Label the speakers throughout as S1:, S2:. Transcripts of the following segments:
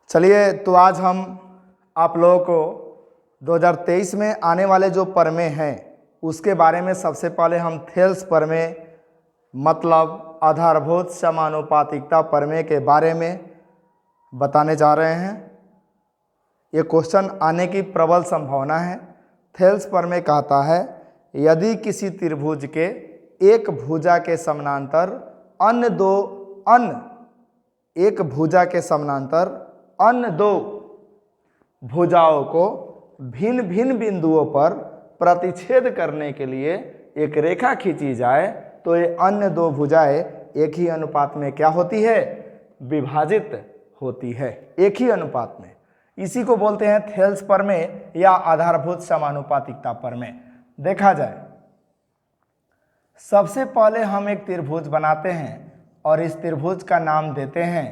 S1: चलिए, तो आज हम आप लोगों को 2023 में आने वाले जो प्रमेय हैं उसके बारे में सबसे पहले हम थेल्स प्रमेय मतलब आधारभूत समानुपातिकता प्रमेय के बारे में बताने जा रहे हैं। ये क्वेश्चन आने की प्रबल संभावना है। थेल्स प्रमेय कहता है यदि किसी त्रिभुज के एक भुजा के समानांतर अन्य दो भुजाओं को भिन्न भिन्न बिंदुओं पर प्रतिच्छेद करने के लिए एक रेखा खींची जाए तो ये अन्य दो भुजाएं एक ही अनुपात में क्या होती है? विभाजित होती है, एक ही अनुपात में। इसी को बोलते हैं थेल्स प्रमेय या आधारभूत समानुपातिकता प्रमेय। देखा जाए, सबसे पहले हम एक त्रिभुज बनाते हैं और इस त्रिभुज का नाम देते हैं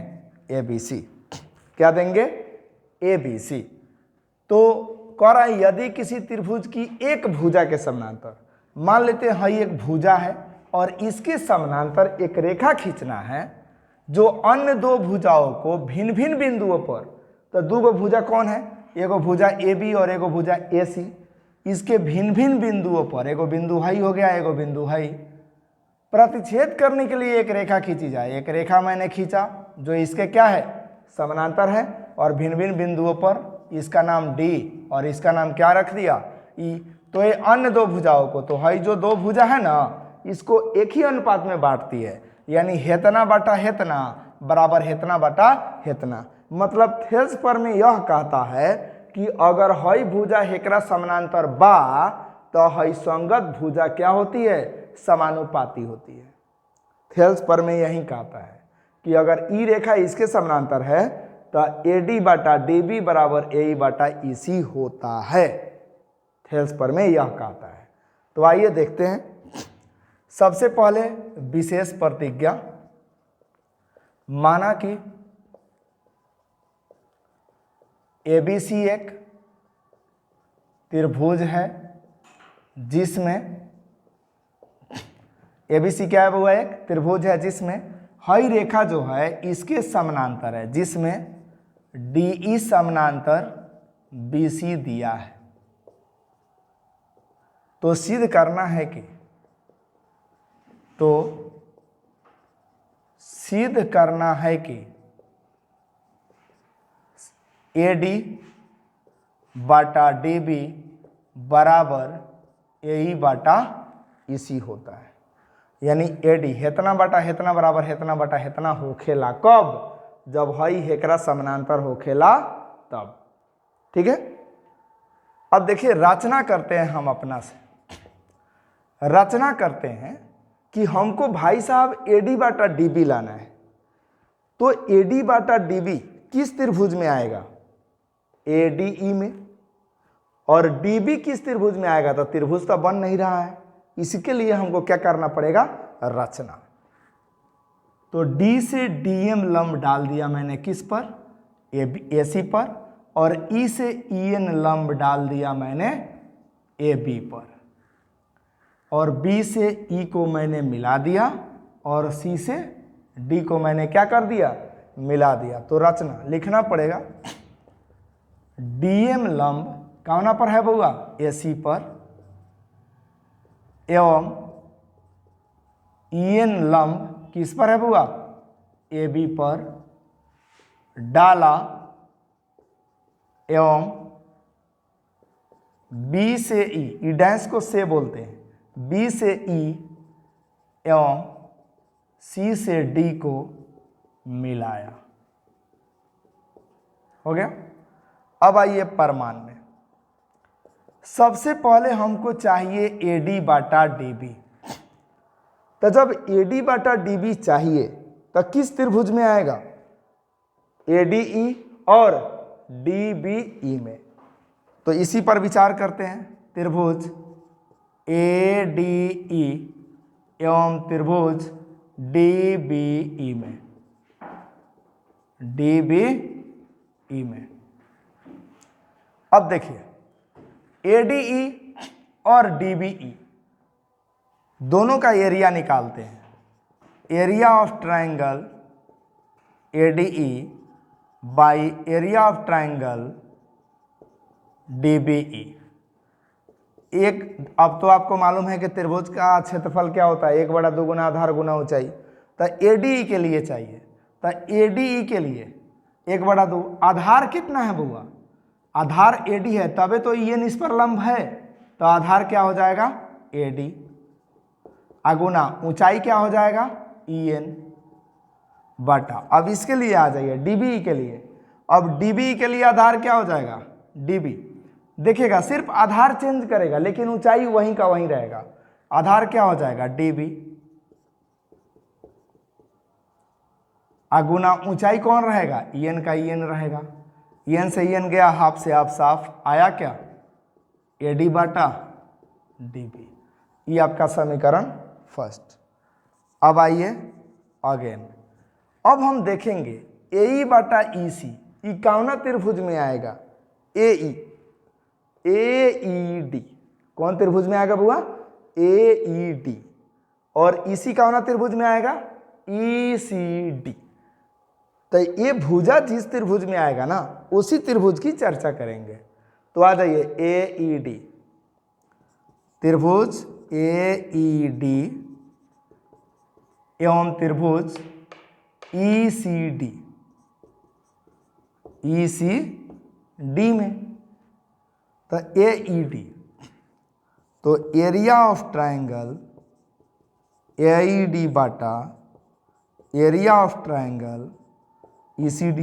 S1: ABC। क्या देंगे? ABC। तो कह रहा है यदि किसी त्रिभुज की एक भुजा के समानांतर, मान लेते हैं एक भुजा है और इसके समानांतर एक रेखा खींचना है जो अन्य दो भुजाओं को भिन्न भिन्न बिंदुओं पर, तो दो भुजा कौन है? एगो भुजा AB और एगो भुजा AC। इसके भिन्न भिन्न बिंदुओं पर, एगो बिंदु हाई हो गया, एगो बिंदु हाई, प्रतिच्छेद करने के लिए एक रेखा खींची जाए। एक रेखा मैंने खींचा जो इसके क्या है? समानांतर है, और भिन्न भिन्न बिंदुओं पर इसका नाम D और इसका नाम क्या रख दिया? E। तो ये अन्य दो भुजाओं को, तो हाई जो दो भुजा है ना, इसको एक ही अनुपात में बांटती है, यानी हेतना बटा हेतना बराबर हेतना बटा हेतना। मतलब थेल्स प्रमेय यह कहता है कि अगर हई भुजा हेकरा समानांतर बा तो हई संगत भुजा क्या होती है? समानुपाती होती है। थेल्स प्रमेय यही कहता है कि अगर ई रेखा इसके समानांतर है तो AD बटा DB बराबर AE बटा EC होता है। थेल्स प्रमेय यह कहता है। तो आइए देखते हैं। सबसे पहले विशेष प्रतिज्ञा, माना कि ABC एक त्रिभुज है जिसमें ABC क्या है? वो एक त्रिभुज है जिसमें हई रेखा जो है इसके समानांतर है, जिसमें DE समानांतर BC दिया है। तो सिद्ध करना है कि AD बटा DB बराबर AE बटा EC होता है। यानी AD हेतना बटा हेतना बराबर हेतना बटा हेतना होखेला कब? जब हई हेकरा समानांतर होखेला तब। ठीक है। अब देखिए, रचना करते हैं हम अपना से। रचना करते हैं कि हमको भाई साहब AD बटा DB लाना है। तो AD बटा DB किस त्रिभुज में आएगा? ADE में। और DB किस त्रिभुज में आएगा? तो त्रिभुज तो बन नहीं रहा है, इसके लिए हमको क्या करना पड़ेगा? रचना। तो D से DM लंब डाल दिया मैंने किस पर? AC पर। और E से EN लंब डाल दिया मैंने AB पर। और B से E को मैंने मिला दिया और C से D को मैंने क्या कर दिया? मिला दिया। तो रचना लिखना पड़ेगा, DM लंब कौना पर है बउआ? AC पर, एवं EN लंब किस पर है बउआ? AB पर डाला, एवं B से E डैश को से बोलते हैं, B से E एवं C से D को मिलाया। हो गया। अब आइए प्रमाण में। सबसे पहले हमको चाहिए AD बटा DB। तो जब AD बटा DB चाहिए तो किस त्रिभुज में आएगा? ADE और DBE में। तो इसी पर विचार करते हैं। त्रिभुज ADE एवं त्रिभुज DBE में, DBE में। अब देखिए, ADE और DBE दोनों का एरिया निकालते हैं। Area of triangle ADE by area of triangle DBE। एक, अब तो आपको मालूम है कि त्रिभुज का क्षेत्रफल क्या होता है, 1/2 गुना आधार गुना ऊंचाई। तो ADE के लिए चाहिए, तो ADE के लिए 1/2, आधार कितना है बुआ, आधार AD है, तबे तो EN इस पर लंब है, तो आधार क्या हो जाएगा AD, अगुना ऊंचाई क्या हो जाएगा EN बटा। अब इसके लिए आ जाइए DBE के लिए। अब DBE के लिए आधार क्या हो जाएगा DB, देखिएगा सिर्फ आधार चेंज करेगा लेकिन ऊंचाई वहीं का वहीं रहेगा। आधार क्या हो जाएगा DB, अगुना ऊंचाई कौन रहेगा EN का EN रहेगा, EN से EN गया, हाफ से हाफ साफ, आया क्या AD बटा DB। ये आपका समीकरण फर्स्ट। अब आइए अगेन, अब हम देखेंगे AE बटा EC, कौन त्रिभुज में आएगा AED, कौन त्रिभुज में आएगा बुआ AED, और EC कौन त्रिभुज में आएगा ECD। तो ये भुजा जिस त्रिभुज में आएगा ना उसी त्रिभुज की चर्चा करेंगे। तो आ जाइए AED, त्रिभुज AED एवं त्रिभुज ECD, ECD में, तो AED, तो एरिया ऑफ ट्राइंगल AED बटा area of triangle ECD,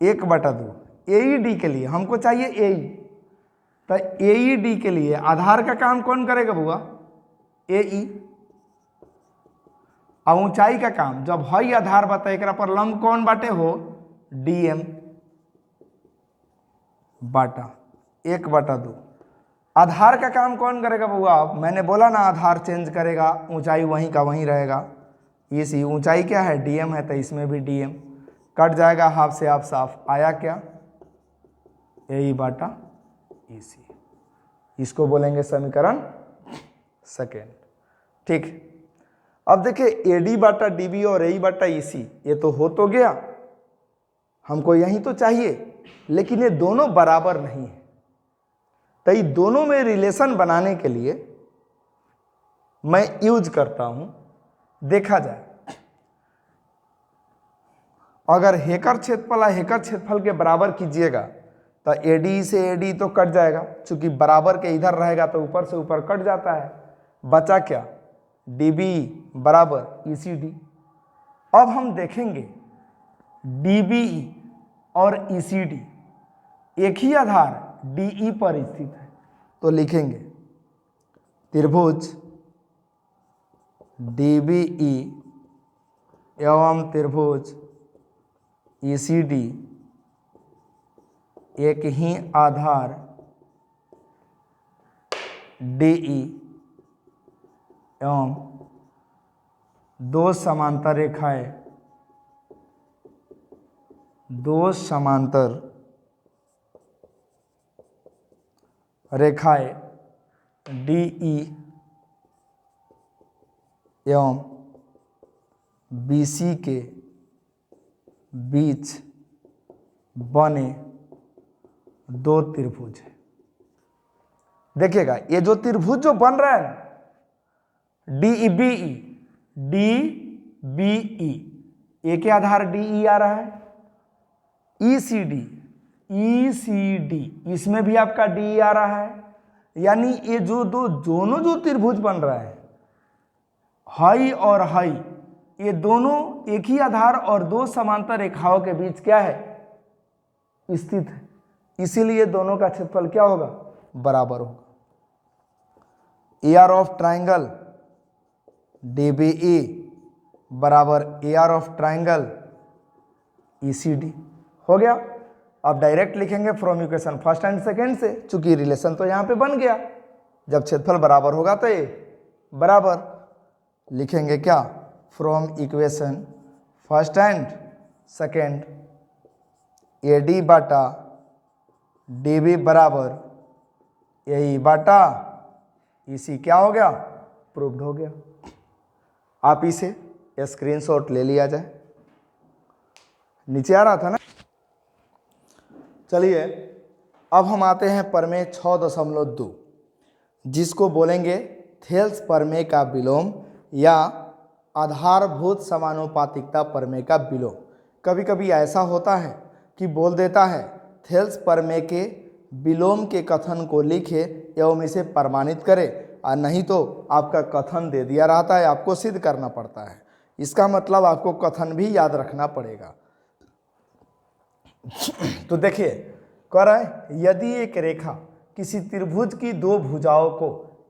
S1: 1/2। AED के लिए हमको चाहिए AE, तो AED के लिए आधार का काम कौन करेगा बुआ AE, और ऊंचाई का काम जब हई आधार बता एक पर लंब कौन बाटे हो DM बाटा 1/2। आधार का काम कौन करेगा बुआ, मैंने बोला ना आधार चेंज करेगा, ऊंचाई वहीं का वहीं रहेगा। इसी ऊंचाई क्या है DM है, तो इसमें भी DM कट जाएगा, हाफ से हाफ साफ, आया क्या AE बटा EC। इसको बोलेंगे समीकरण सेकेंड। ठीक, अब देखिए AD बटा DB और AE बटा EC, ये तो हो तो गया, हमको यही तो चाहिए, लेकिन ये दोनों बराबर नहीं है। तो ये दोनों में रिलेशन बनाने के लिए मैं यूज करता हूं, देखा जाए अगर हेकर क्षेत्रफल के बराबर कीजिएगा तो AD से AD तो कट जाएगा, चूंकि बराबर के इधर रहेगा तो ऊपर से ऊपर कट जाता है, बचा क्या DB बराबर ECD। अब हम देखेंगे DBE और ECD एक ही आधार DE पर स्थित है, तो लिखेंगे त्रिभुज DBE एवं त्रिभुज ECD एक ही आधार DE एवं दो समांतर रेखाएं, दो समांतर रेखाएं DE एवं BC के बीच बने दो त्रिभुज है। देखिएगा ये जो त्रिभुज जो बन रहा है ना DBE, एक ही आधार DE आ रहा है, ECD इसमें भी आपका DE आ रहा है, यानी ये जो दोनों जो त्रिभुज बन रहा है हाई और हाई, ये दोनों एक ही आधार और दो समांतर रेखाओं के बीच क्या है स्थित है, इसीलिए दोनों का क्षेत्रफल क्या होगा बराबर होगा। एआर ऑफ ट्राइंगल DBE बराबर एआर ऑफ ट्राइंगल ECD हो गया। अब डायरेक्ट लिखेंगे from equation first and second से, चूंकि रिलेशन तो यहाँ पे बन गया, जब क्षेत्रफल बराबर होगा तो ये बराबर लिखेंगे क्या from equation first and second AD बटा DB बराबर AE बटा EC क्या हो गया प्रूव्ड हो गया। आप इसे स्क्रीनशॉट ले लिया जाए, नीचे आ रहा था ना। चलिए अब हम आते हैं प्रमेय 6.2 जिसको बोलेंगे थेल्स प्रमेय का विलोम या आधारभूत समानुपातिकता प्रमेय का विलोम। कभी कभी ऐसा होता है कि बोल देता है थेल्स प्रमेय के विलोम के कथन को लिखे एवं इसे प्रमाणित करे, और नहीं तो आपका कथन दे दिया रहता है, आपको सिद्ध करना पड़ता है। इसका मतलब आपको कथन भी याद रखना पड़ेगा। तो देखिए कह रहा है यदि एक रेखा किसी त्रिभुज की दो भुजाओं को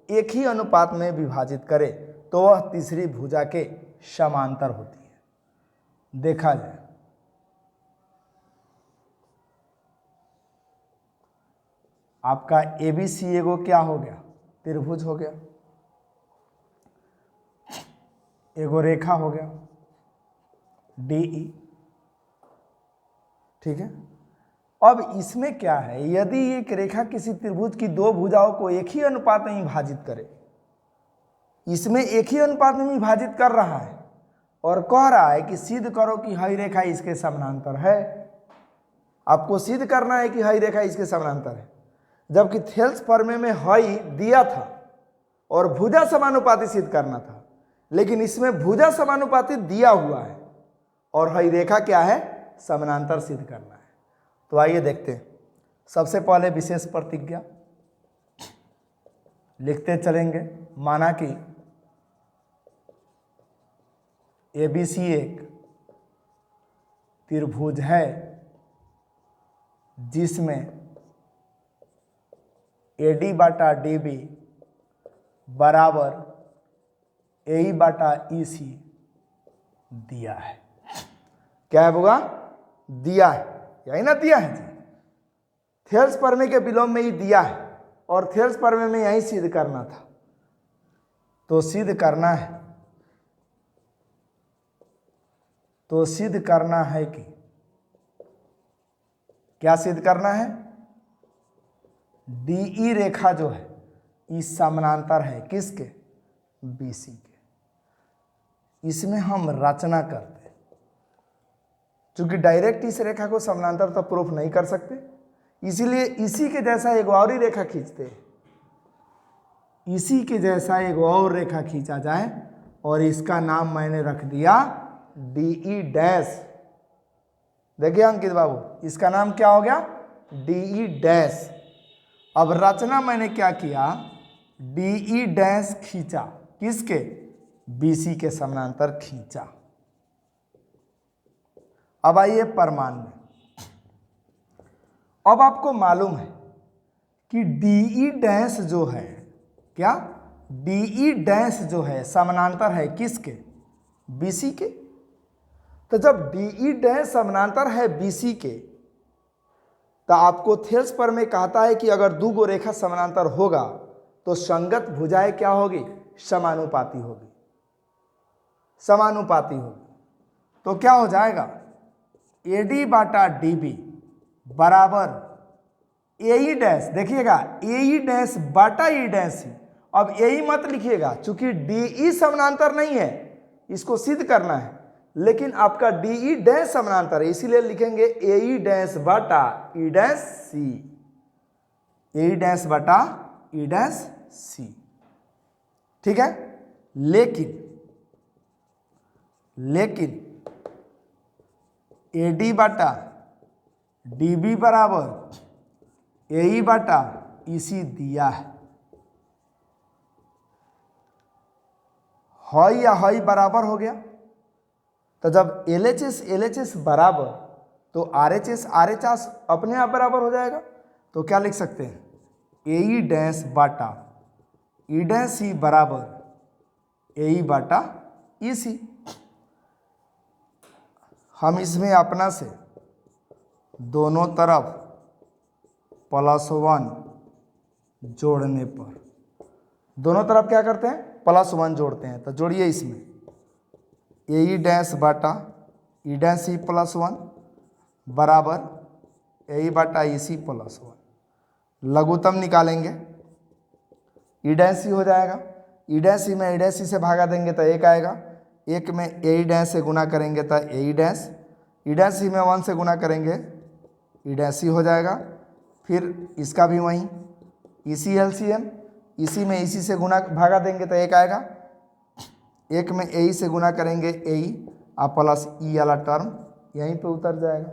S1: एक ही अनुपात में विभाजित करे तो वह तीसरी भुजा के समांतर होती है। देखा जाए आपका एबीसी एगो क्या हो गया, त्रिभुज हो गया, एगो रेखा हो गया डीई, ठीक है। अब इसमें क्या है, यदि एक रेखा किसी त्रिभुज की दो भुजाओं को एक ही अनुपात में विभाजित करे, इसमें एक ही अनुपात में विभाजित कर रहा है और कह रहा है कि सिद्ध करो कि हई रेखा इसके समानांतर है। आपको सिद्ध करना है कि हई रेखा इसके समानांतर है, जबकि थेल्स प्रमेय में हई दिया था और भुजा समानुपाती सिद्ध करना था, लेकिन इसमें भुजा समानुपाती दिया हुआ है और हई रेखा क्या है, समानांतर सिद्ध करना है। तो आइए देखते हैं। सबसे पहले विशेष प्रतिज्ञा लिखते चलेंगे। माना कि एबीसी एक त्रिभुज है जिसमें एडी बटा डीबी बराबर एई बटा ईसी दिया है। क्या है होगा, दिया है, यही ना दिया है जी। थेल्स प्रमेय के विलोम में ही दिया है और थेल्स प्रमेय में यही सिद्ध करना था। तो सिद्ध करना है, तो सिद्ध करना है कि क्या सिद्ध करना है, डीई रेखा जो है इस समानांतर है किसके, बीसी के। इसमें हम रचना करते हैं, क्योंकि डायरेक्ट इस रेखा को समानांतर तो प्रूफ नहीं कर सकते, इसीलिए इसी के जैसा एक और ही रेखा खींचते हैं। इसी के जैसा एक और रेखा खींचा जाए और इसका नाम मैंने रख दिया डीई डैश। देखिए अंकित बाबू, इसका नाम क्या हो गया, डीई डैश। अब रचना मैंने क्या किया, डीई डैश खींचा किसके, बीसी के समानांतर खींचा। अब आइए प्रमाण में। अब आपको मालूम है कि डीई डैश जो है, क्या डीई डैश जो है समानांतर है किसके, बीसी के। तो जब डीई डैश समानांतर है बीसी के, तो आपको थेल्स प्रमेय कहता है कि अगर दो गो रेखा समानांतर होगा तो संगत भुजाएं क्या होगी, समानुपाती होगी, समानुपाती होगी। तो क्या हो जाएगा, एडी बाटा डीबी बराबर एई डैश, देखिएगा एई डैश बाटा ई डैश ही। अब एई मत लिखिएगा, चूंकि डीई समानांतर नहीं है, इसको सिद्ध करना है, लेकिन आपका डीई डैश समानांतर है, इसीलिए लिखेंगे एई डैश बटा ई डैश सी, एई डैश बटा ई डैश सी, ठीक है। लेकिन एडी बटा डीबी बराबर एई बटा ईसी दिया है। हई या हई बराबर हो गया, तो जब एलएचएस बराबर तो आरएचएस अपने आप बराबर हो जाएगा। तो क्या लिख सकते हैं, एई डैश बाटा ई डैश सी बराबर एई बाटा ईसी। हम इसमें अपना से दोनों तरफ +1 जोड़ने पर, दोनों तरफ क्या करते हैं, +1 जोड़ते हैं। तो जोड़िए इसमें एई डैश बाटा ई डैश सी +1 बराबर एई बाटा ई सी +1। लघुत्तम निकालेंगे, ई डैश सी हो जाएगा, ई डैश सी में ई डैश सी से भागा देंगे तो 1 आएगा, 1 में एई डैश से गुना करेंगे तो एई डैश, ई डैश सी में 1 से गुना करेंगे ई डैश सी हो जाएगा। फिर इसका भी वहीं इसी एलसीएम, इसी में इसी से गुना भागा देंगे तो एक आएगा, एक में ए से गुना करेंगे ए और प्लस ई वाला टर्म यहीं पे उतर जाएगा।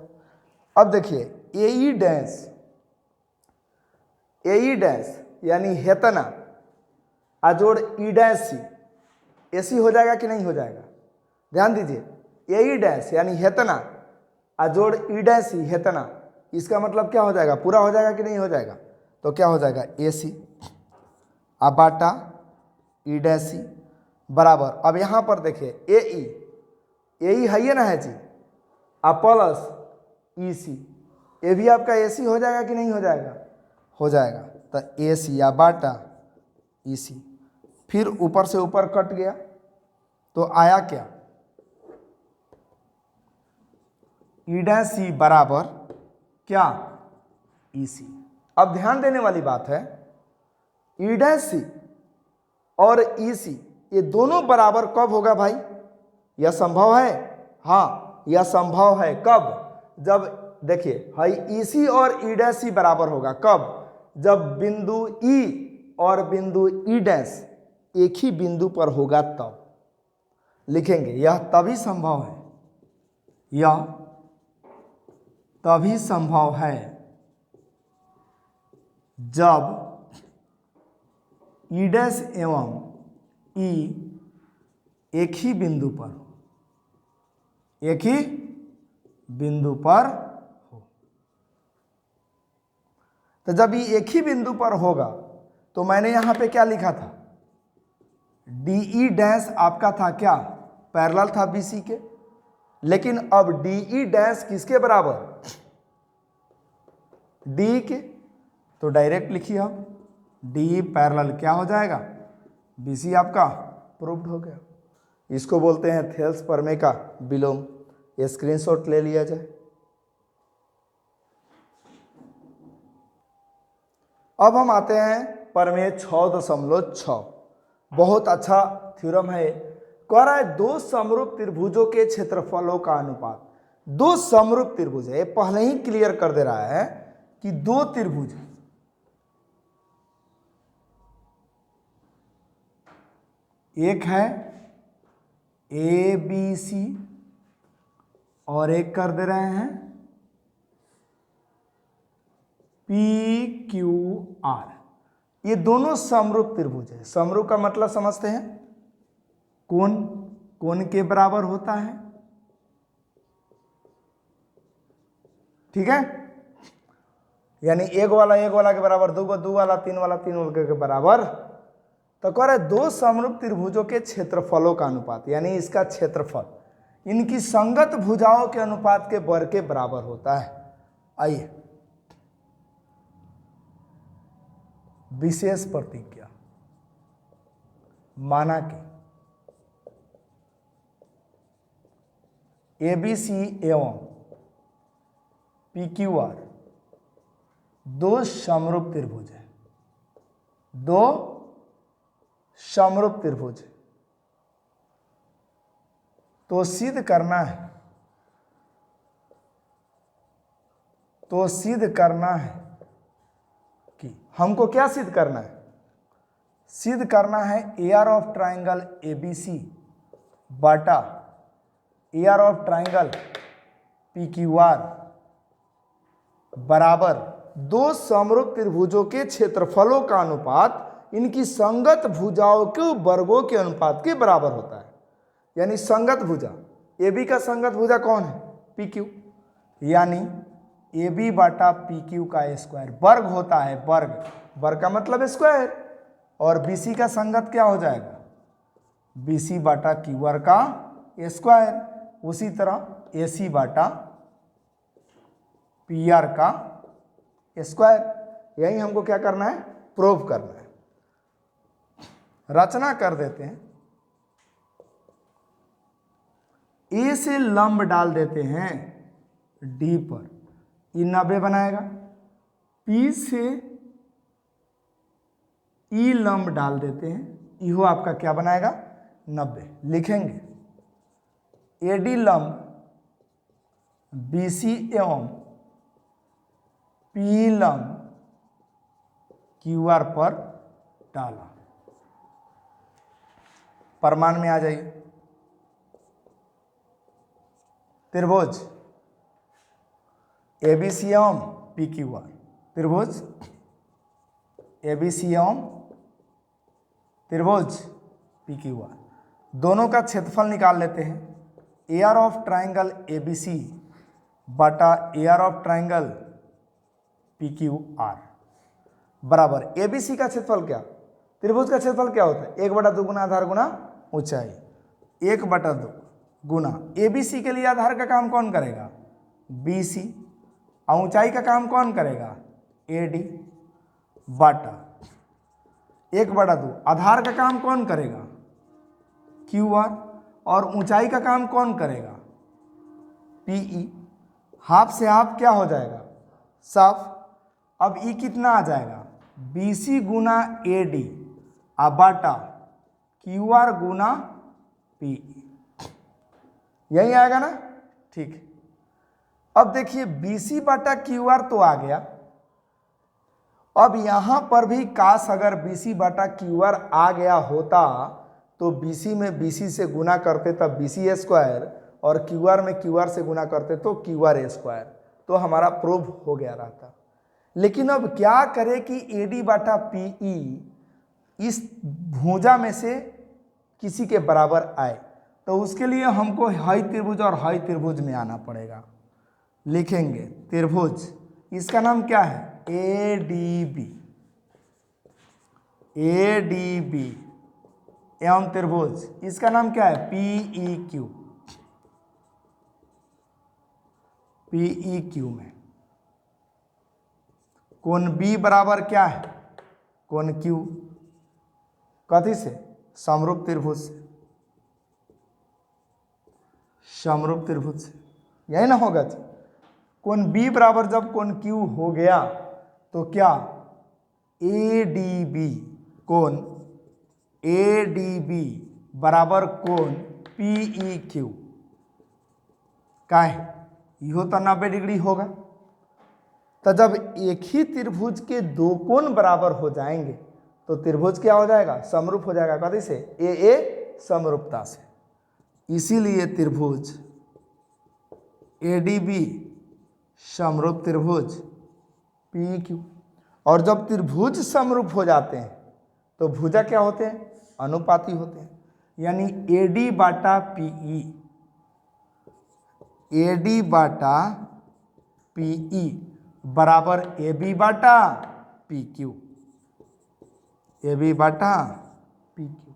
S1: अब देखिए ए डैश यानी हेतना अजोड़ ई डैश सी, ऐसी हो जाएगा कि नहीं हो जाएगा? ध्यान दीजिए ए डैश यानी हेतना अजोड़ ई डैश सी हेतना, इसका मतलब क्या हो जाएगा? पूरा हो जाएगा कि नहीं हो जाएगा? तो क्या हो जाएगा? ए सी बाटा ई डैश सी बराबर, अब यहाँ पर देखिए ए ई है ना है जी, प्लस ई सी, ये भी आपका ए सी हो जाएगा कि नहीं हो जाएगा? हो जाएगा। तो ए सी या बाटा ई सी, फिर ऊपर से ऊपर कट गया तो आया क्या? ई डैश सी बराबर क्या? ई सी। अब ध्यान देने वाली बात है, ई डैश सी और ई सी ये दोनों बराबर कब होगा भाई? यह संभव है? हाँ, यह संभव है। कब? जब देखिए हाई ई सी और ई डैश सी बराबर होगा। कब? जब बिंदु ई और बिंदु ई डैश एक ही बिंदु पर होगा तब लिखेंगे। यह तभी संभव है, यह तभी संभव है जब ई डैश एवं ई एक ही बिंदु पर हो, एक ही बिंदु पर हो। तो जब ये एक ही बिंदु पर होगा तो मैंने यहां पे क्या लिखा था? डीई डैश आपका था क्या? पैरेलल था बीसी के, लेकिन अब डीई डैश किसके बराबर? डी के। तो डायरेक्ट लिखिए आप डी पैरेलल क्या हो जाएगा? बीसी आपका प्रूव्ड हो गया। इसको बोलते हैं थेल्स प्रमेय का विलोम। ये स्क्रीनशॉट ले लिया जाए। अब हम आते हैं प्रमेय 6.6। बहुत अच्छा थ्योरम है। कह रहा है दो समरूप त्रिभुजों के क्षेत्रफलों का अनुपात। दो समरूप त्रिभुज है, पहले ही क्लियर कर दे रहा है कि दो त्रिभुज है, एक है ए बी सी और एक कर दे रहे हैं पी क्यू आर। ये दोनों समरूप त्रिभुज है। समरूप का मतलब समझते हैं, कोण कोण के बराबर होता है, ठीक है? यानी एक वाला के बराबर, दो वाला तीन वाला के बराबर। तो कह रहे दो समरूप त्रिभुजों के क्षेत्रफलों का अनुपात, यानी इसका क्षेत्रफल इनकी संगत भुजाओं के अनुपात के वर्ग के बराबर होता है। आइए विशेष प्रतिज्ञा माना कि एबीसी एवं पीक्यूआर दो समरूप त्रिभुज है, दो समरूप त्रिभुज है। तो सिद्ध करना है, तो सिद्ध करना है कि हमको क्या सिद्ध करना है? सिद्ध करना है AR of triangle ABC Bata AR of triangle PQR बराबर दो समरूप त्रिभुजों के क्षेत्रफलों का अनुपात इनकी संगत भुजाओं के वर्गों के अनुपात के बराबर होता है। यानी संगत भुजा, ए बी का संगत भुजा कौन है? पी क्यू, यानी ए बी बाटा पी क्यू का स्क्वायर वर्ग होता है। वर्ग, वर्ग का मतलब स्क्वायर। और बी सी का संगत क्या हो जाएगा? बी सी बाटा क्यू आर का स्क्वायर। उसी तरह ए सी बाटा पी आर का स्क्वायर। यही हमको क्या करना है? प्रूव करना है। रचना कर देते हैं। ए से लंब डाल देते हैं डी पर, ये 90 बनाएगा। पी से ई लंब डाल देते हैं, इहो आपका क्या बनाएगा? 90। लिखेंगे एडी लंब बीसी एवं पी लंब क्यू आर पर डाला। प्रमाण में आ जाइए। त्रिभुज एबीसी एवं पी क्यू आर, त्रिभुज एबीसी एवं त्रिभुज पी क्यू आर, दोनों का क्षेत्रफल निकाल लेते हैं। एआर ऑफ ट्राइंगल एबीसी बटा AR of triangle P Q R बराबर एबीसी का क्षेत्रफल क्या, त्रिभुज का क्षेत्रफल क्या होता है, 1/2 गुना आधार गुना ऊंचाई, 1/2 गुना एबीसी के लिए आधार का काम कौन करेगा, बीसी, और ऊंचाई का काम कौन करेगा, एडी, बटा 1/2 आधार का काम कौन करेगा, क्यू आर, और ऊंचाई का काम कौन करेगा, पीई। हाफ से हाफ क्या हो जाएगा, साफ। अब ई कितना आ जाएगा, बीसी गुना एडी बटा क्यू आर गुना पीई, यही आएगा ना, ठीक। अब देखिए बीसी बटा क्यू आर तो आ गया। अब यहां पर भी काश अगर बीसी बटा क्यू आर आ गया होता तो बीसी में बीसी से गुना करते तब बीसी स्क्वायर, और क्यू आर में क्यू आर से गुना करते तो क्यू आर स्क्वायर, तो हमारा प्रूव हो गया रहता। लेकिन अब क्या करें कि एडी बटा पीई इस भुजा में से किसी के बराबर आए, तो उसके लिए हमको हाई त्रिभुज और हाई त्रिभुज में आना पड़ेगा। लिखेंगे त्रिभुज, इसका नाम क्या है, एडीबी, एडीबी एवं त्रिभुज इसका नाम क्या है, पीई क्यू, पीई क्यू में कोण बी बराबर क्या है, कोण क्यू, कथी से, समरूप त्रिभुज से, समरूप त्रिभुज से, यही ना होगा जी। कोण बी बराबर जब कोण क्यू हो गया तो क्या, एडीबी, कोण एडीबी बराबर कोण पीई क्यू का है, यो तो 90 डिग्री होगा। तो जब एक ही त्रिभुज के दो कोण बराबर हो जाएंगे तो त्रिभुज क्या हो जाएगा, समरूप हो जाएगा, कथी से, ए समरूपता से। इसीलिए त्रिभुज एडीबी समरूप त्रिभुज पी क्यू। और जब त्रिभुज समरूप हो जाते हैं तो भुजा क्या होते हैं, अनुपाती होते हैं। यानी एडी बाटा पीई, एडी बाटा पीई बराबर एबी बाटा पी क्यू, एबी बाटा पी क्यू,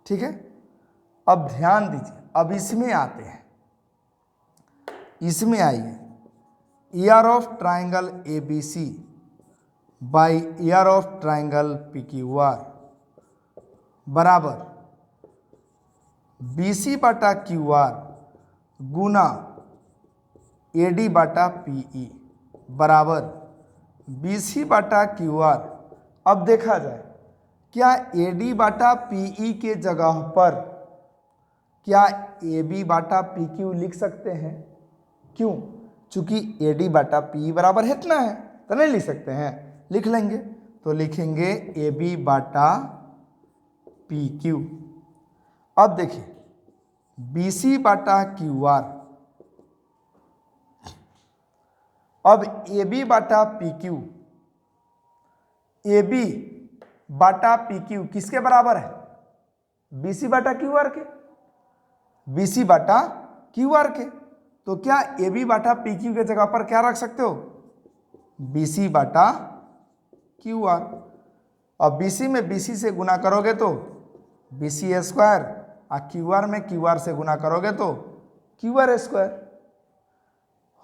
S1: ठीक है। अब ध्यान दीजिए, अब इसमें आते हैं, इसमें आइए, AR of triangle ABC by AR of triangle PQR बराबर बीसी बाटा क्यूआर गुना एडी बाटा पीई बराबर बीसी बाटा क्यूआर। अब देखा जाए, क्या एडी बाटा पीई के जगह पर क्या एबी बाटा पी क्यू लिख सकते हैं, क्यों, चूंकि एडी बाटा पी बराबर है इतना है, तो नहीं लिख सकते हैं, लिख लेंगे। तो लिखेंगे एबी बाटा पी क्यू। अब देखिए बीसी बाटा क्यू आर, अब एबी बाटा पी क्यू, एबी बाटा पी क्यू किसके बराबर है, बीसी बाटा क्यू आर के, बीसी बाटा क्यू आर के। तो क्या एबी बाटा पी क्यू के जगह पर क्या रख सकते हो, बीसी बाटा क्यू आर। और बीसी में बीसी से गुना करोगे तो बीसी स्क्वायर, और क्यू आर में क्यू आर से गुना करोगे तो क्यू आर स्क्वायर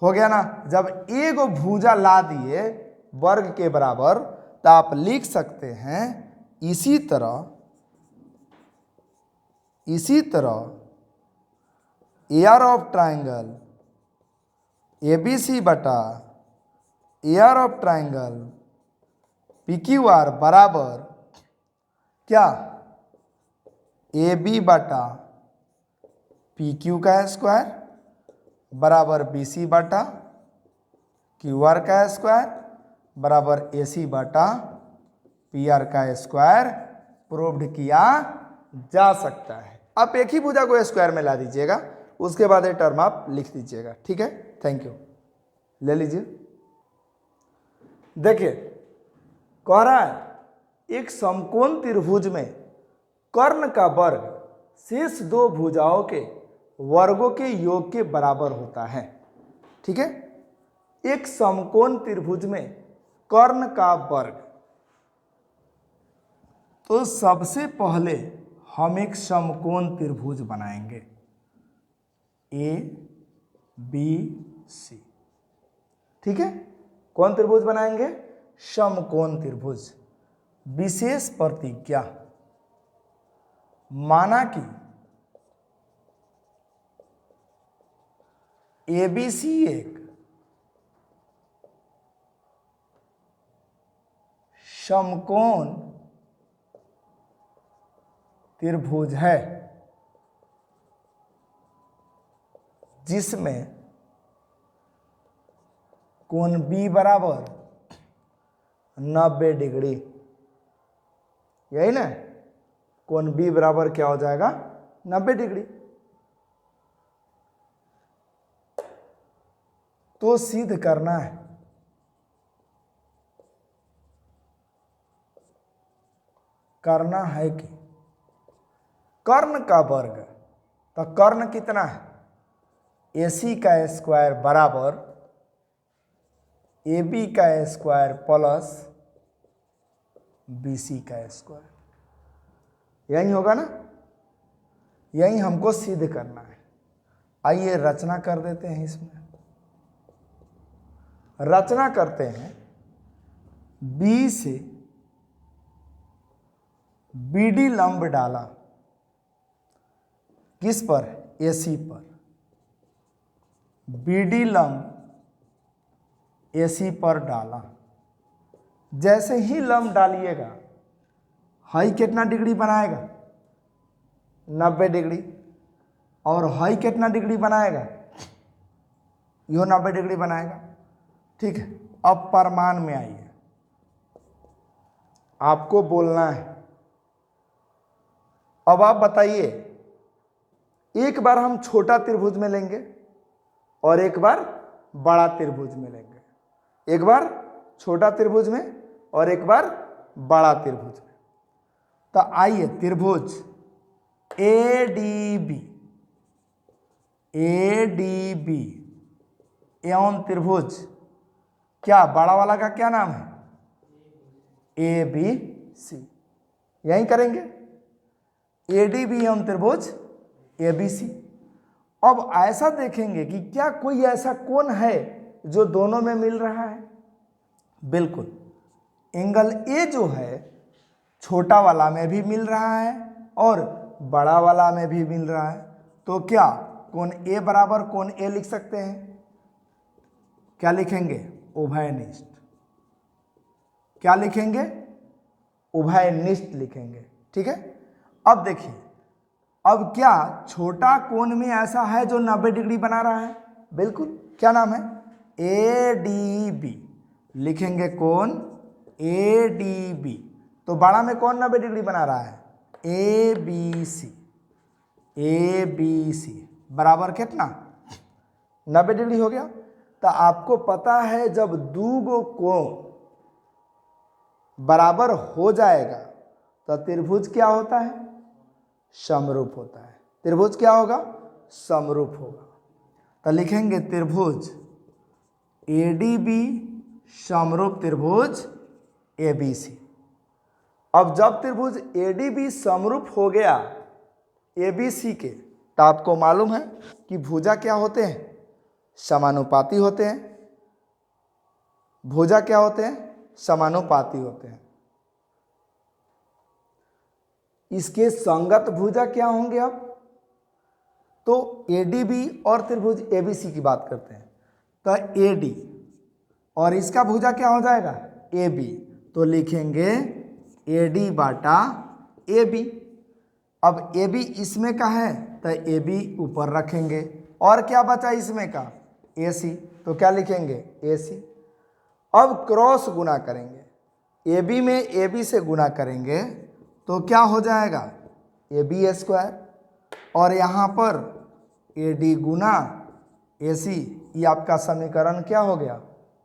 S1: हो गया ना। जब एक भुजा ला दिए वर्ग के बराबर तो आप लिख सकते हैं इसी तरह एआर ऑफ ट्राइंगल एबीसी बटा एआर ऑफ ट्राइंगल पीक्यूआर बराबर क्या, ए बी बटा पी क्यू का स्क्वायर बराबर बी सी बटा क्यू आर का स्क्वायर बराबर ए सी बटा पी आर का स्क्वायर प्रूव्ड किया जा सकता है। आप एक ही भुजा को स्क्वायर में ला दीजिएगा, उसके बाद ये टर्म आप लिख दीजिएगा। ठीक है, थैंक यू। ले लीजिए। देखिए कह रहा है एक समकोण त्रिभुज में कर्ण का वर्ग शेष दो भुजाओं के वर्गों के योग के बराबर होता है। ठीक है, एक समकोण त्रिभुज में कर्ण का वर्ग, तो सबसे पहले हम एक समकोण त्रिभुज बनाएंगे ए बी सी। ठीक है, कौन त्रिभुज बनाएंगे? समकोण त्रिभुज। विशेष प्रतिज्ञा, माना कि एबीसी एक समकोण त्रिभुज है जिसमें कोण बी बराबर 90 डिग्री, यही ना, कोण बी बराबर क्या हो जाएगा? 90 डिग्री। तो सिद्ध करना है कि कर्ण का वर्ग, तो कर्ण कितना है? AC का स्क्वायर बराबर AB का स्क्वायर प्लस BC का स्क्वायर, यही होगा ना? यही हमको सिद्ध करना है। आइए रचना कर देते हैं। इसमें रचना करते हैं। B से BD लंब डाला, किस पर? AC पर। BD लंब AC पर डाला। जैसे ही लंब डालिएगा, हाई कितना डिग्री बनाएगा? 90 डिग्री। और हाई कितना डिग्री बनाएगा? यो 90 डिग्री बनाएगा। ठीक है, अब परमान में आइए, आपको बोलना है। अब आप बताइए, एक बार हम छोटा त्रिभुज में लेंगे और एक बार बड़ा त्रिभुज में लेंगे। एक बार छोटा त्रिभुज में और एक बार बड़ा त्रिभुज में। तो आइए त्रिभुज ADB एवं त्रिभुज, क्या बड़ा वाला का क्या नाम है? ABC। यही करेंगे, ADB एवं त्रिभुज ABC। अब ऐसा देखेंगे कि क्या कोई ऐसा कोण है जो दोनों में मिल रहा है? बिल्कुल, एंगल A जो है छोटा वाला में भी मिल रहा है और बड़ा वाला में भी मिल रहा है। तो क्या कोण A बराबर कोण A लिख सकते हैं? क्या लिखेंगे? उभयनिष्ठ। क्या लिखेंगे? उभयनिष्ठ लिखेंगे। ठीक है, अब देखिए, अब क्या छोटा कोण में ऐसा है जो 90 डिग्री बना रहा है? बिल्कुल, क्या नाम है? ADB लिखेंगे, कोण ADB। तो बड़ा में कौन 90 डिग्री बना रहा है? ABC बराबर कितना? 90 डिग्री हो गया। तो आपको पता है जब दो कोण बराबर हो जाएगा तो त्रिभुज क्या होता है? समरूप होता है। त्रिभुज क्या होगा? समरूप होगा। तो लिखेंगे त्रिभुज ADB समरूप त्रिभुज ABC। अब जब त्रिभुज ADB समरूप हो गया ABC के, तो आपको मालूम है कि भुजा क्या होते हैं? समानुपाती होते हैं। भुजा क्या होते हैं? समानुपाती होते हैं। इसके संगत भुजा क्या होंगे? अब तो ADB और त्रिभुज ABC की बात करते हैं। तो AD और इसका भुजा क्या हो जाएगा? AB। तो लिखेंगे AD बाटा AB। अब AB इसमें का है तो AB ऊपर रखेंगे, और क्या बचा इसमें का? AC। तो क्या लिखेंगे AC। अब क्रॉस गुना करेंगे, AB में AB से गुना करेंगे तो क्या हो जाएगा AB स्क्वायर, और यहाँ पर AD गुना AC, ये आपका समीकरण क्या हो गया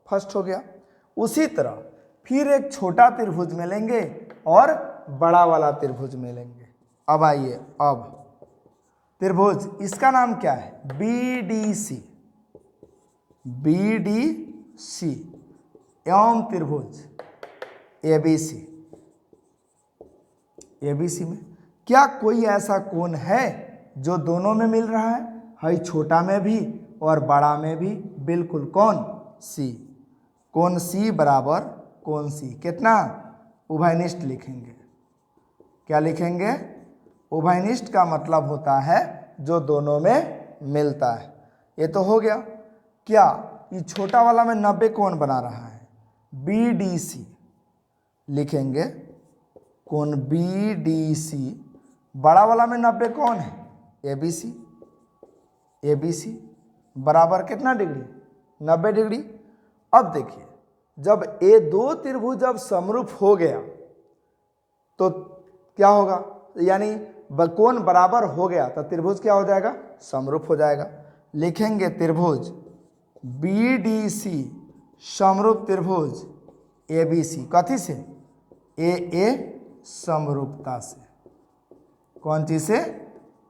S1: फर्स्ट हो गया। उसी तरह फिर एक छोटा त्रिभुज में लेंगे और बड़ा वाला त्रिभुज में लेंगे। अब आइए, अब त्रिभुज इसका नाम क्या है BDC, BDC एवं त्रिभुज ABC। ABC में क्या कोई ऐसा कोण है जो दोनों में मिल रहा है छोटा में भी और बड़ा में भी, बिल्कुल कोण C, कोण C बराबर कोण C कितना उभयनिष्ठ लिखेंगे। क्या लिखेंगे उभयनिष्ठ का मतलब होता है जो दोनों में मिलता है। ये तो हो गया। क्या ये छोटा वाला में 90 कोण बना रहा है BDC, लिखेंगे कोण BDC, बड़ा वाला में 90 कौन है ABC, ABC बराबर कितना डिग्री 90 डिग्री। अब देखिए जब ये दो त्रिभुज जब समरूप हो गया तो क्या होगा, यानी कोण बराबर हो गया तो त्रिभुज क्या हो जाएगा समरूप हो जाएगा। लिखेंगे त्रिभुज BDC समरूप त्रिभुज ABC, कथी से AA समरूपता से, कौन चीज से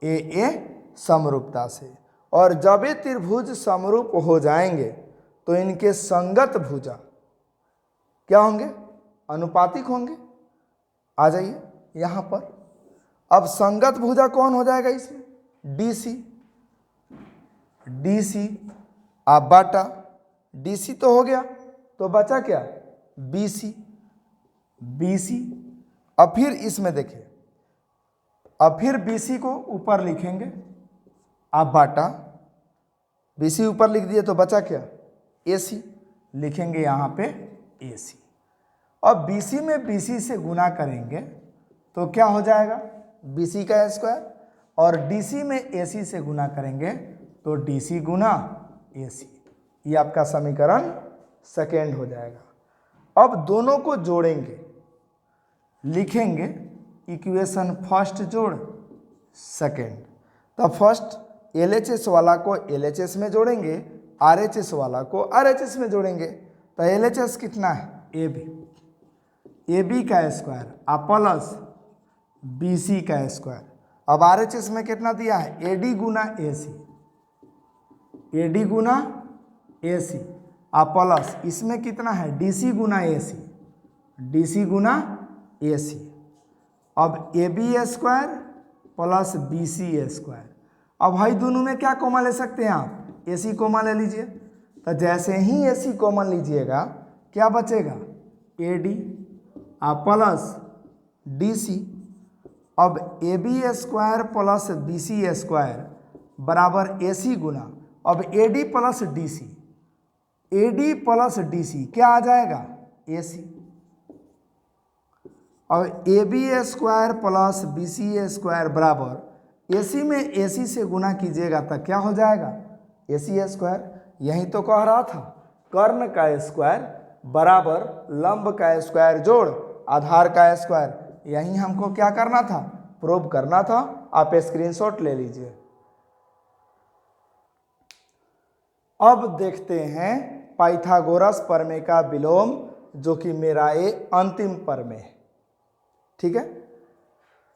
S1: AA समरूपता से। और जब ये त्रिभुज समरूप हो जाएंगे तो इनके संगत भुजा क्या होंगे अनुपातिक होंगे। आ जाइए यहाँ पर, अब संगत भुजा कौन हो जाएगा इसमें DC, DC आप बाटा DC तो हो गया, तो बचा क्या BC, BC। अब फिर इसमें देखिए, अब फिर BC को ऊपर लिखेंगे, आप बाटा BC ऊपर लिख दिए तो बचा क्या AC, लिखेंगे यहाँ पे AC। अब BC में BC से गुना करेंगे तो क्या हो जाएगा BC का स्क्वायर, और DC में AC से गुना करेंगे तो DC गुना AC, ये आपका समीकरण सेकेंड हो जाएगा। अब दोनों को जोड़ेंगे, लिखेंगे इक्वेशन फर्स्ट जोड़ सेकेंड। तो फर्स्ट LHS वाला को LHS में जोड़ेंगे, RHS वाला को RHS में जोड़ेंगे। तो LHS कितना है AB, AB का स्क्वायर आप प्लस BC का स्क्वायर। अब RHS में कितना दिया है AD गुना AC, AD गुना AC आप प्लस इसमें कितना है DC गुना AC, DC गुना AC। अब AB square plus BC square. अब भाई दोनों में क्या कॉमन ले सकते हैं आप AC कॉमन ले लीजिए। तो जैसे ही AC कॉमन लीजिएगा क्या बचेगा AD आप प्लस DC। अब AB square plus BC square बराबर AC गुना, अब AD plus DC, AD plus DC क्या आ जाएगा AC। और AB square plus BC square बराबर AC में AC से गुना कीजिएगा तो क्या हो जाएगा AC स्क्वायर। यही तो कह रहा था कर्ण का स्क्वायर बराबर लंब का स्क्वायर जोड़ आधार का स्क्वायर, यही हमको क्या करना था प्रूव करना था। आप स्क्रीनशॉट ले लीजिए। अब देखते हैं पाइथागोरस प्रमेय का विलोम, जो कि मेरा ये अंतिम प्रमेय है। ठीक है,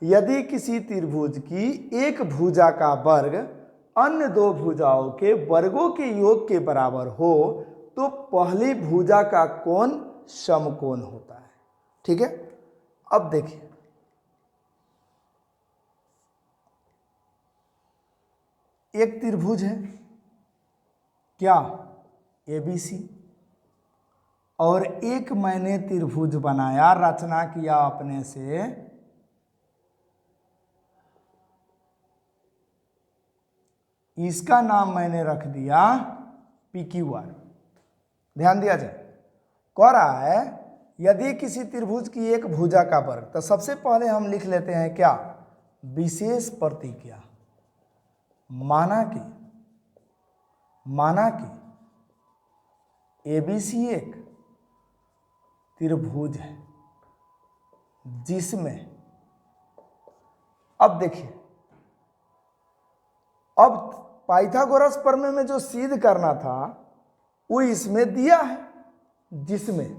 S1: यदि किसी त्रिभुज की एक भुजा का वर्ग अन्य दो भुजाओं के वर्गों के योग के बराबर हो तो पहली भुजा का कोण समकोण होता है। ठीक है, अब देखिए एक त्रिभुज है क्या ABC, और एक मैंने त्रिभुज बनाया रचना किया अपने से इसका नाम मैंने रख दिया PQR। ध्यान दिया जाए, कह रहा है यदि किसी त्रिभुज की एक भुजा का वर्ग, तो सबसे पहले हम लिख लेते हैं क्या विशेष प्रतिक्रिया। माना कि ABC एक त्रिभुज है जिसमें, अब देखिए, अब पाइथागोरस प्रमेय में जो सिद्ध करना था वो इसमें दिया है, जिसमें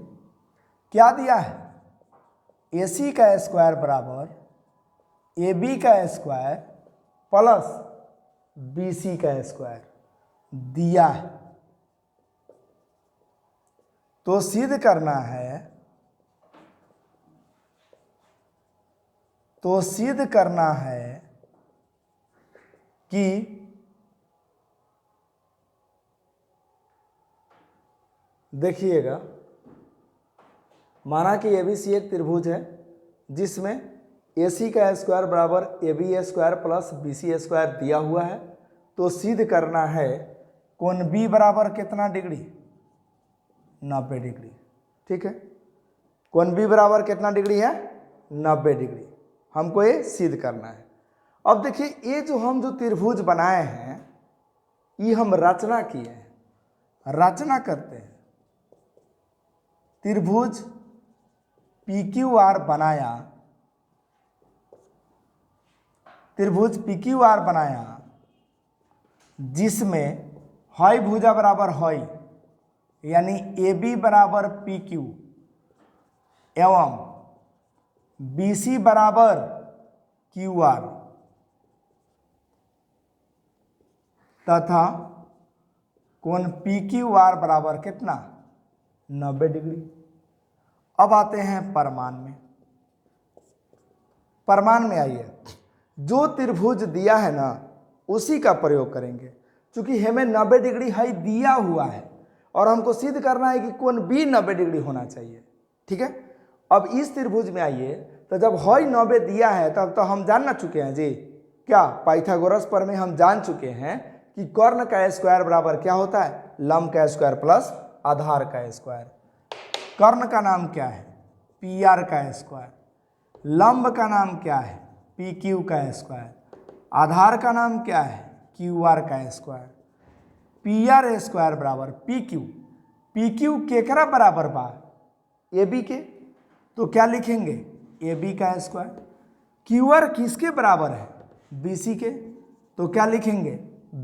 S1: क्या दिया है, AC का स्क्वायर बराबर AB का स्क्वायर प्लस BC का स्क्वायर दिया है। तो सिद्ध करना है, तो सिद्ध करना है कि देखिएगा, माना कि ABC एक त्रिभुज है जिसमें AC का स्क्वायर बराबर AB square plus BC square दिया हुआ है। तो सिद्ध करना है कोण B बराबर कितना डिग्री, 90 डिग्री। ठीक है, कोण B बराबर कितना डिग्री है, 90 डिग्री। हमको ये सिद्ध करना है। अब देखिए, ये जो त्रिभुज बनाए हैं ये हम रचना किए हैं, रचना करते हैं। त्रिभुज PQR बनाया, त्रिभुज PQR बनाया जिसमें हॉय भुजा बराबर हॉय यानी AB बराबर PQ एवं BC बराबर QR तथा कोण PQR बराबर कितना, 90 डिग्री। अब आते हैं परमाण में। परमाण में आइए, जो त्रिभुज दिया है ना उसी का प्रयोग करेंगे, क्योंकि हमें 90 डिग्री हाई दिया हुआ है और हमको सिद्ध करना है कि कोण B 90 डिग्री होना चाहिए। ठीक है, अब इस त्रिभुज में आइए, तो जब हाई 90 दिया है तब तो हम जान ना चुके हैं जी, क्या पाइथागोरस प्रमेय हम जान चुके हैं कि कर्ण का स्क्वायर बराबर क्या होता है, लंब का स्क्वायर प्लस आधार का स्क्वायर। कर्ण का नाम क्या है, PR का स्क्वायर। लंब का नाम क्या है, PQ का स्क्वायर। आधार का नाम क्या है, QR का स्क्वायर। PR स्क्वायर बराबर PQ। PQ केकरा बराबर बा, AB के, तो क्या लिखेंगे, AB का स्क्वायर। QR किसके बराबर है, BC के, तो क्या लिखेंगे,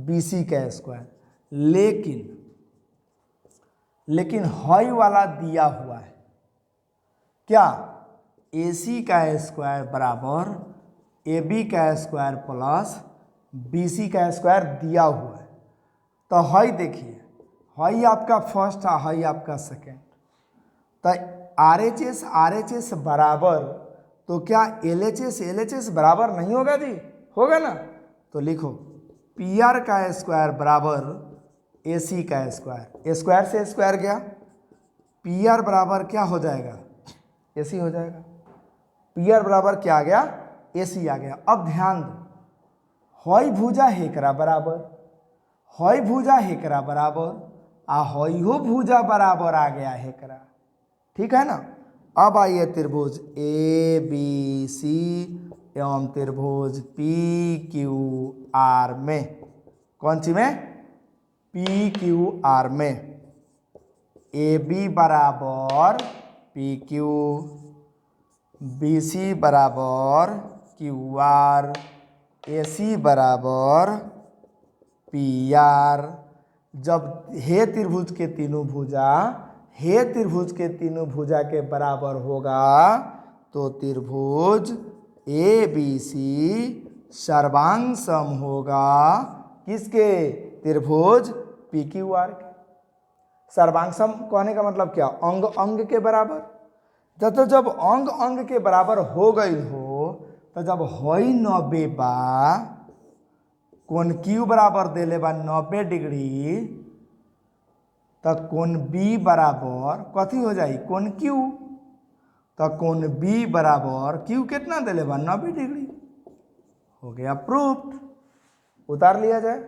S1: BC का स्क्वायर। लेकिन हॉय वाला दिया हुआ है क्या, AC का स्क्वायर बराबर AB का स्क्वायर प्लस BC का स्क्वायर दिया हुआ है। तो हॉय देखिए, हॉय आपका फर्स्ट है, हॉय आपका सेकेंड। तो RHS बराबर, तो क्या LHS बराबर नहीं होगा जी, होगा ना। तो लिखो PR का स्क्वायर बराबर AC का स्क्वायर, स्क्वायर से स्क्वायर गया, PR बराबर क्या हो जाएगा, AC हो जाएगा। PR बराबर क्या आ गया, AC आ गया। अब ध्यान दो, हॉय भुजा हेकरा बराबर, हॉय भुजा हेकरा बराबर आ हॉय हो भुजा बराबर आ गया हेकरा। ठीक है ना। अब आइए त्रिभुज ABC एवं त्रिभुज PQR में, कौन सी में, PQR में AB बराबर PQ, BC बराबर QR, AC बराबर PR। जब हे त्रिभुज के तीनों भुजा, हे त्रिभुज के तीनों भुजा के बराबर होगा तो त्रिभुज ABC सर्वांग सम होगा किसके, त्रिभुज PQR के। सर्वांग सम कहने का मतलब क्या, अंग अंग के बराबर। तो जब अंग अंग के बराबर हो गई हो, तो जब हॉय 90 बा, कोण Q बराबर देले बा 90 डिग्री, तो कोण B बराबर कथी हो जाए, कोण Q। तो कोण B बराबर Q कितना देले बा, 90 डिग्री। हो गया प्रूफ, उतार लिया जाए।